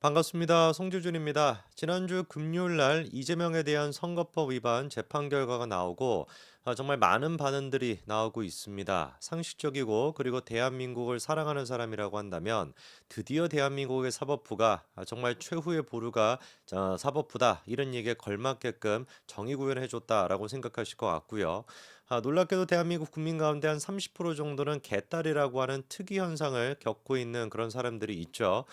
반갑습니다. 송주준입니다. 지난주 금요일 날 이재명에 대한 선거법 위반 재판 결과가 나오고 정말 많은 반응들이 나오고 있습니다. 상식적이고 그리고 대한민국을 사랑하는 사람이라고 한다면 드디어 대한민국의 사법부가 정말 최후의 보루가 사법부다 이런 얘기에 걸맞게끔 정의 구현해 줬다라고 생각하실 것 같고요. 놀랍게도 대한민국 국민 가운데 한 30% 정도는 개딸이라고 하는 특이 현상을 겪고 있는 그런 사람들이 있죠.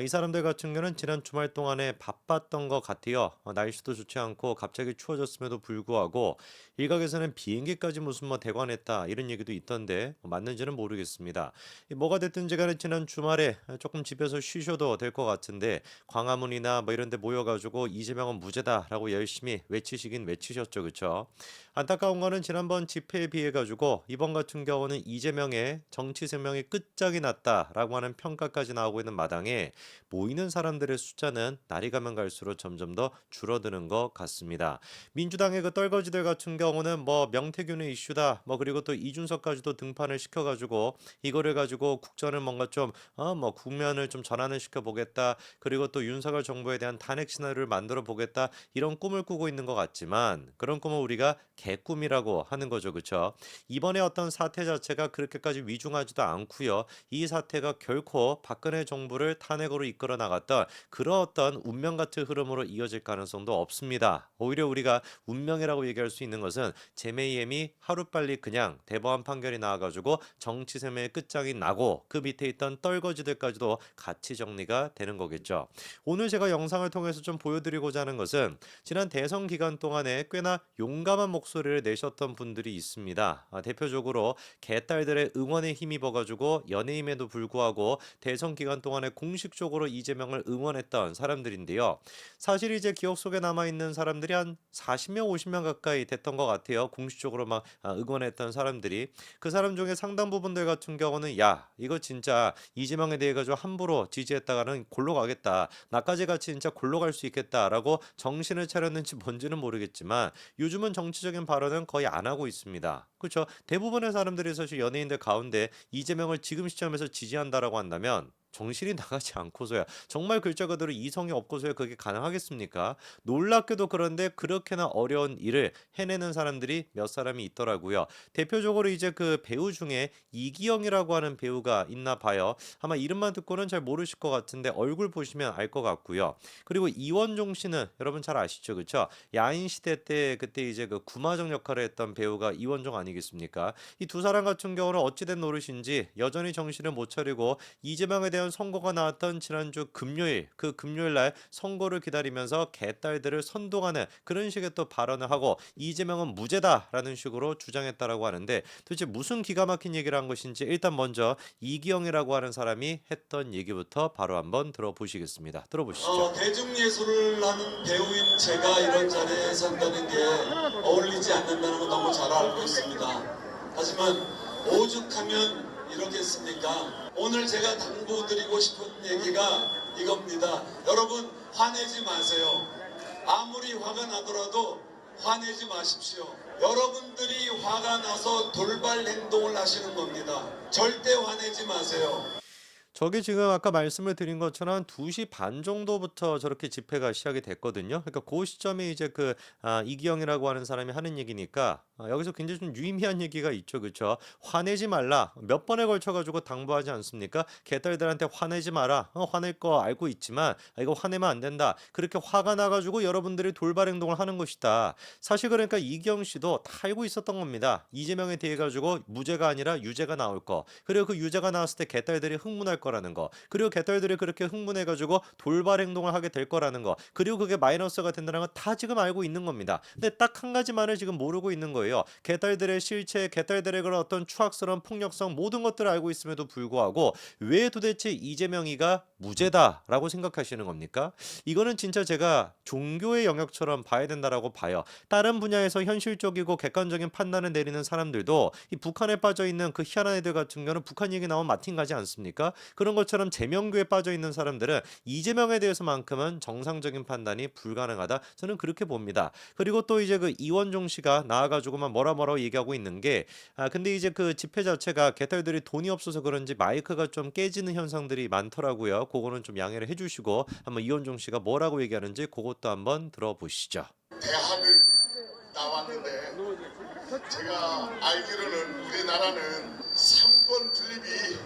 이 사람들 같은 경우는 지난 주말 동안에 바빴던 것 같아요. 날씨도 좋지 않고 갑자기 추워졌음에도 불구하고 일각에서는 비행기까지 무슨 뭐 대관했다 이런 얘기도 있던데 맞는지는 모르겠습니다. 뭐가 됐든지 간에 지난 주말에 조금 집에서 쉬셔도 될 것 같은데 광화문이나 뭐 이런 데 모여가지고 이재명은 무죄다라고 열심히 외치시긴 외치셨죠. 그쵸? 안타까운 거는 지난번 집회에 비해 가지고 이번 같은 경우는 이재명의 정치 생명이 끝장이 났다라고 하는 평가까지 나오고 있는 마당에 모이는 사람들의 숫자는 날이 가면 갈수록 점점 더 줄어드는 것 같습니다. 민주당의 그 떨거지들 같은 경우는 뭐 명태균의 이슈다, 뭐 그리고 또 이준석까지도 등판을 시켜가지고 이거를 가지고 국전을 뭔가 좀 뭐 국면을 좀 전환을 시켜보겠다, 그리고 또 윤석열 정부에 대한 탄핵 시나리오를 만들어 보겠다 이런 꿈을 꾸고 있는 것 같지만 그런 꿈을 우리가 개꿈이라고 하는 거죠, 그렇죠? 이번에 어떤 사태 자체가 그렇게까지 위중하지도 않고요. 이 사태가 결코 박근혜 정부를 탄핵으로 이끌어 나갔던 그런 어떤 운명 같은 흐름으로 이어질 가능성도 없습니다. 오히려 우리가 운명이라고 얘기할 수 있는 것은 제메이엠이 하루빨리 그냥 대법원 판결이 나와가지고 정치생명의 끝장이 나고 그 밑에 있던 떨거지들까지도 같이 정리가 되는 거겠죠. 오늘 제가 영상을 통해서 좀 보여드리고자 하는 것은 지난 대선 기간 동안에 꽤나 용감한 목소리를 내셨던 분들이 있습니다. 대표적으로 개딸들의 응원에 힘입어가지고 연예임에도 불구하고 대선 기간 동안에 공식적으로 이재명을 응원했던 사람들인데요. 사실 이제 기억 속에 남아있는 사람들이 한 40명, 50명 가까이 됐던 것 같아요. 공식적으로 막 응원했던 사람들이. 그 사람 중에 상당 부분들 같은 경우는 야, 이거 진짜 이재명에 대해 가지고 함부로 지지했다가는 골로 가겠다. 나까지 같이 진짜 골로 갈 수 있겠다라고 정신을 차렸는지 뭔지는 모르겠지만 요즘은 정치적인 발언은 거의 안 하고 있습니다. 그렇죠? 대부분의 사람들이 사실 연예인들 가운데 이재명을 지금 시점에서 지지한다라고 한다면 정신이 나가지 않고서야 정말 글자 그대로 이성이 없고서야 그게 가능하겠습니까? 놀랍게도 그런데 그렇게나 어려운 일을 해내는 사람들이 몇 사람이 있더라고요. 대표적으로 이제 그 배우 중에 이기영이라고 하는 배우가 있나 봐요. 아마 이름만 듣고는 잘 모르실 것 같은데 얼굴 보시면 알 것 같고요. 그리고 이원종 씨는 여러분 잘 아시죠, 그렇죠? 야인 시대 때 그때 이제 그 구마정 역할을 했던 배우가 이원종 아니겠습니까? 이 두 사람 같은 경우는 어찌된 노릇인지 여전히 정신을 못 차리고 이재명에 대한 선고가 나왔던 지난주 금요일 그 금요일 날 선고를 기다리면서 개딸들을 선동하는 그런 식의 또 발언을 하고 이재명은 무죄다라는 식으로 주장했다라고 하는데 도대체 무슨 기가 막힌 얘기를 한 것인지 일단 먼저 이기영이라고 하는 사람이 했던 얘기부터 바로 한번 들어보시겠습니다. 들어보시죠. 대중예술을 하는 배우인 제가 이런 자리에 선다는 게 어울리지 않는다는 거 너무 잘 알고 있습니다. 하지만 오죽하면 이렇겠습니까? 오늘 제가 당부드리고 싶은 얘기가 이겁니다. 여러분 화내지 마세요. 아무리 화가 나더라도 화내지 마십시오. 여러분들이 화가 나서 돌발 행동을 하시는 겁니다. 절대 화내지 마세요. 저게 지금 아까 말씀을 드린 것처럼 2시 반 정도부터 저렇게 집회가 시작이 됐거든요. 그러니까 그 시점에 이제 이기영이라고 하는 사람이 하는 얘기니까 여기서 굉장히 좀 유의미한 얘기가 있죠. 그쵸? 화내지 말라. 몇 번에 걸쳐 가지고 당부하지 않습니까? 개딸들한테 화내지 마라. 화낼 거 알고 있지만 이거 화내면 안 된다. 그렇게 화가 나 가지고 여러분들이 돌발 행동을 하는 것이다. 사실 그러니까 이기영 씨도 다 알고 있었던 겁니다. 이재명에 대해 가지고 무죄가 아니라 유죄가 나올 거. 그리고 그 유죄가 나왔을 때 개딸들이 흥분할 거라는 거. 그리고 개딸들이 그렇게 흥분해 가지고 돌발 행동을 하게 될 거라는 거. 그리고 그게 마이너스가 된다는 건 다 지금 알고 있는 겁니다. 근데 딱 한 가지만을 지금 모르고 있는 거예요. 개딸들의 실체, 개딸들의 그런 어떤 추악스러운 폭력성 모든 것들을 알고 있음에도 불구하고 왜 도대체 이재명이가 무죄다라고 생각하시는 겁니까? 이거는 진짜 제가 종교의 영역처럼 봐야 된다라고 봐요. 다른 분야에서 현실적이고 객관적인 판단을 내리는 사람들도 이 북한에 빠져 있는 그 희한한 애들 같은 경우는 북한 얘기 나오면 마틴 가지 않습니까? 그런 것처럼 제명교에 빠져 있는 사람들은 이재명에 대해서만큼은 정상적인 판단이 불가능하다. 저는 그렇게 봅니다. 그리고 또 이제 그 이원종 씨가 나와가지고만 뭐라 얘기하고 있는 게 근데 이제 그 집회 자체가 개딸들이 돈이 없어서 그런지 마이크가 좀 깨지는 현상들이 많더라고요. 그거는 좀 양해를 해주시고 한번 이원종 씨가 뭐라고 얘기하는지 그것도 한번 들어보시죠. 대학을 나왔는데 제가 알기로는 우리나라는 삼권 분립이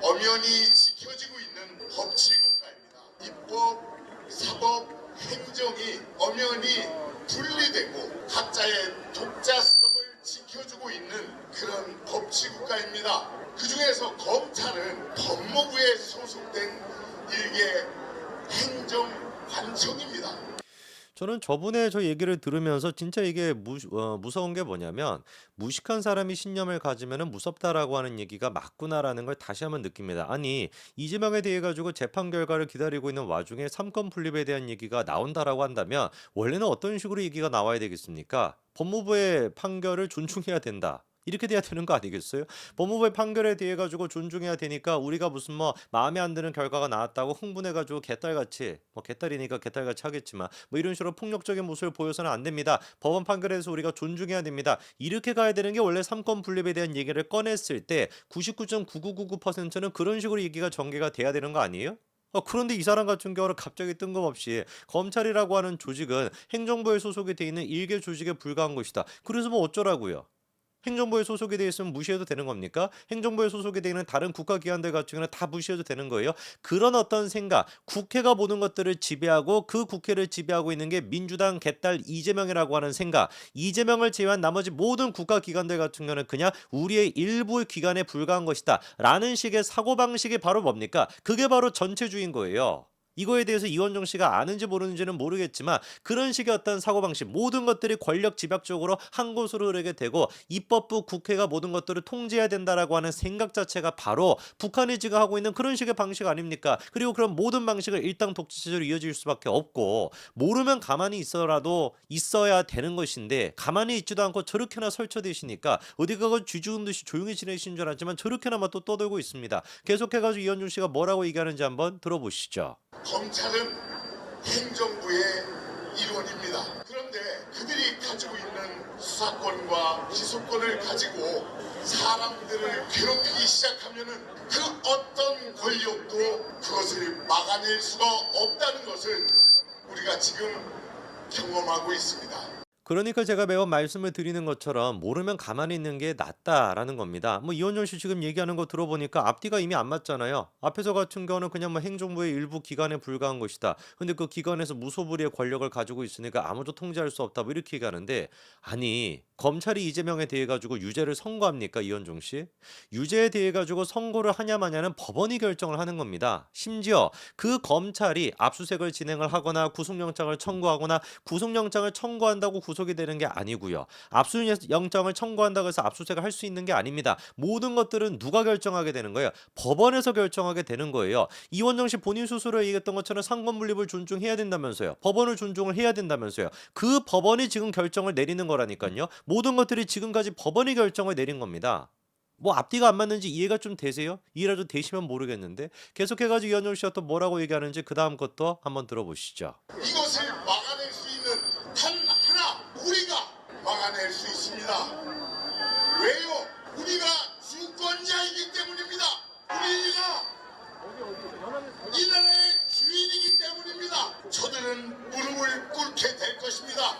엄연히 지켜지고 있는 법치국가입니다. 입법, 사법, 행정이 엄연히 분리되고 각자의 독자성을 지켜주고 있는 그런 법치국가입니다. 그 중에서 검찰은 법무부에 소속된 일개 행정관청입니다. 저는 저번에 저 얘기를 들으면서 진짜 이게 무서운 게 뭐냐면 무식한 사람이 신념을 가지면은 무섭다라고 하는 얘기가 맞구나라는 걸 다시 한번 느낍니다. 아니 이재명에 대해 가지고 재판 결과를 기다리고 있는 와중에 삼권 분립에 대한 얘기가 나온다라고 한다면 원래는 어떤 식으로 얘기가 나와야 되겠습니까? 법무부의 판결을 존중해야 된다. 이렇게 돼야 되는 거 아니겠어요? 법무부의 판결에 대해 가지고 존중해야 되니까 우리가 무슨 뭐 마음에 안 드는 결과가 나왔다고 흥분해 가지고 개딸같이 뭐 개딸이니까 개딸같이 하겠지만 뭐 이런 식으로 폭력적인 모습을 보여서는 안 됩니다. 법원 판결에서 우리가 존중해야 됩니다. 이렇게 가야 되는 게 원래 삼권 분립에 대한 얘기를 꺼냈을 때 99.9999%는 그런 식으로 얘기가 전개가 돼야 되는 거 아니에요? 그런데 이 사람 같은 경우는 갑자기 뜬금없이 검찰이라고 하는 조직은 행정부에 소속이 돼 있는 일개 조직에 불과한 것이다. 그래서 뭐 어쩌라고요? 행정부에 소속이 되어 있으면 무시해도 되는 겁니까? 행정부에 소속이 되어 있는 다른 국가기관들 같은 경우는 다 무시해도 되는 거예요? 그런 어떤 생각, 국회가 모든 것들을 지배하고 그 국회를 지배하고 있는 게 민주당 개딸 이재명이라고 하는 생각, 이재명을 제외한 나머지 모든 국가기관들 같은 경우는 그냥 우리의 일부 기관에 불과한 것이다 라는 식의 사고방식이 바로 뭡니까? 그게 바로 전체주의인 거예요. 이거에 대해서 이원정 씨가 아는지 모르는지는 모르겠지만 그런 식의 어떤 사고방식 모든 것들이 권력 집약적으로 한 곳으로 흐르게 되고 입법부 국회가 모든 것들을 통제해야 된다라고 하는 생각 자체가 바로 북한이 지금 하고 있는 그런 식의 방식 아닙니까? 그리고 그런 모든 방식을 일당 독재체제로 이어질 수밖에 없고 모르면 가만히 있어라도 있어야 되는 것인데 가만히 있지도 않고 저렇게나 설쳐대시니까 어디 가고 쥐죽은 듯이 조용히 지내신 줄 알았지만 저렇게나마 또 떠들고 있습니다. 계속해가지고 이현준 씨가 뭐라고 얘기하는지 한번 들어보시죠. 검찰은 행정부의 일원입니다. 그런데 그들이 가지고 있는 수사권과 기소권을 가지고 사람들을 괴롭히기 시작하면은 그 어떤 권력도 그것을 막아낼 수가 없다는 것을 우리가 지금 경험하고 있습니다. 그러니까 제가 매번 말씀을 드리는 것처럼 모르면 가만히 있는 게 낫다라는 겁니다. 뭐 이원정 씨 지금 얘기하는 거 들어보니까 앞뒤가 이미 안 맞잖아요. 앞에서 같은 경우는 그냥 뭐 행정부의 일부 기관에 불과한 것이다. 근데 그 기관에서 무소불위의 권력을 가지고 있으니까 아무도 통제할 수 없다. 뭐 이렇게 얘기하는데 아니 검찰이 이재명에 대해 가지고 유죄를 선고합니까 이원정 씨? 유죄에 대해 가지고 선고를 하냐 마냐는 법원이 결정을 하는 겁니다. 심지어 그 검찰이 압수수색을 진행을 하거나 구속영장을 청구하거나 구속영장을 청구한다고 구속이 되는 게 아니고요. 압수영장을 청구한다고 해서 압수수색을 할 수 있는 게 아닙니다. 모든 것들은 누가 결정하게 되는 거예요? 법원에서 결정하게 되는 거예요. 이원정 씨 본인 스스로 얘기했던 것처럼 상권분립을 존중해야 된다면서요. 법원을 존중을 해야 된다면서요. 그 법원이 지금 결정을 내리는 거라니까요. 모든 것들이 지금까지 법원이 결정을 내린 겁니다. 뭐 앞뒤가 안 맞는지 이해가 좀 되세요? 이해라도 되시면 모르겠는데 계속해가지고 이현정 씨가 또 뭐라고 얘기하는지 그 다음 것도 한번 들어보시죠. 이것을 막아낼 수 있는 단 하나 우리가 막아낼 수 있습니다. 왜요? 우리가 주권자이기 때문입니다. 우리가 이 나라의 주인이기 때문입니다. 저들은 무릎을 꿇게 될 것입니다.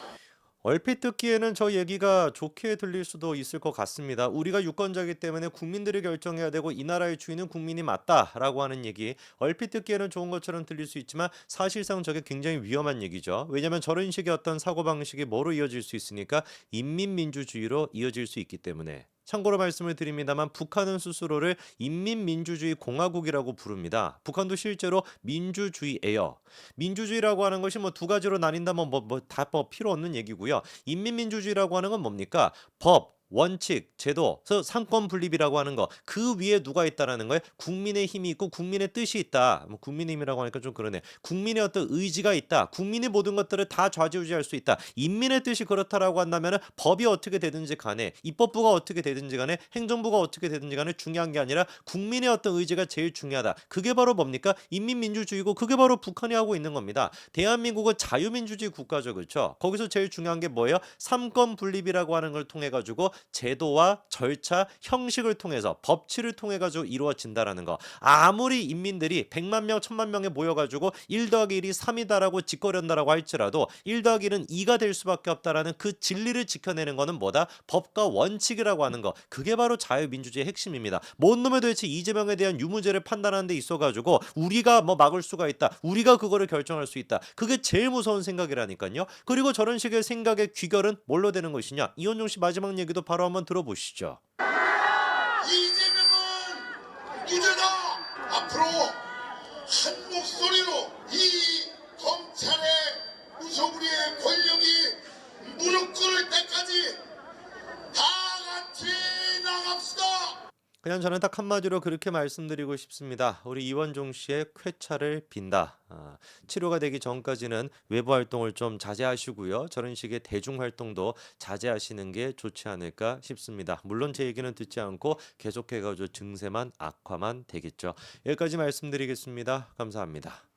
얼핏 듣기에는 저 얘기가 좋게 들릴 수도 있을 것 같습니다. 우리가 유권자이기 때문에 국민들이 결정해야 되고 이 나라의 주인은 국민이 맞다라고 하는 얘기. 얼핏 듣기에는 좋은 것처럼 들릴 수 있지만 사실상 저게 굉장히 위험한 얘기죠. 왜냐하면 저런 식의 어떤 사고방식이 뭐로 이어질 수 있으니까 인민민주주의로 이어질 수 있기 때문에. 참고로 말씀을 드립니다만 북한은 스스로를 인민민주주의 공화국이라고 부릅니다. 북한도 실제로 민주주의예요. 민주주의라고 하는 것이 뭐 두 가지로 나뉜다면 다 필요 없는 얘기고요. 인민민주주의라고 하는 건 뭡니까? 법, 원칙, 제도, 그래서 상권 분립이라고 하는 거, 그 위에 누가 있다라는 거예요? 국민의 힘이 있고 국민의 뜻이 있다. 뭐 국민의 힘이라고 하니까 좀 그러네. 국민의 어떤 의지가 있다. 국민이 모든 것들을 다 좌지우지할 수 있다. 인민의 뜻이 그렇다라고 한다면은 법이 어떻게 되든지 간에, 입법부가 어떻게 되든지 간에, 행정부가 어떻게 되든지 간에 중요한 게 아니라 국민의 어떤 의지가 제일 중요하다. 그게 바로 뭡니까? 인민민주주의고, 그게 바로 북한이 하고 있는 겁니다. 대한민국은 자유민주주의 국가죠, 그렇죠? 거기서 제일 중요한 게 뭐예요? 삼권 분립이라고 하는 걸 통해 가지고 제도와 절차, 형식을 통해서, 법치를 통해 가지고 이루어진다라는 거. 아무리 인민들이 100만 명, 1000만 명에 모여 가지고 1 더하기 1이 3이다라고 짓거린다라고 할지라도 1 더하기 1은 2가 될 수밖에 없다라는 그 진리를 지켜내는 거는 뭐다? 법과 원칙이라고 하는 거. 그게 바로 자유민주주의의 핵심입니다. 뭔 놈의 도대체 이재명에 대한 유무죄를 판단하는 데 있어 가지고 우리가 뭐 막을 수가 있다. 우리가 그거를 결정할 수 있다. 그게 제일 무서운 생각이라니까요. 그리고 저런 식의 생각의 귀결은 뭘로 되는 것이냐? 이현종 씨 마지막 얘기도 바로 한번 들어보시죠. 이재명은 유죄다. 앞으로 한 목소리로 이 검찰의 무소불위의 권력이 무릎 꿇을 때까지 다 같이 나갑시다. 그냥 저는 딱 한마디로 그렇게 말씀드리고 싶습니다. 우리 이원종 씨의 쾌차를 빈다. 치료가 되기 전까지는 외부 활동을 좀 자제하시고요. 저런 식의 대중 활동도 자제하시는 게 좋지 않을까 싶습니다. 물론 제 얘기는 듣지 않고 계속해가지고 증세만 악화만 되겠죠. 여기까지 말씀드리겠습니다. 감사합니다.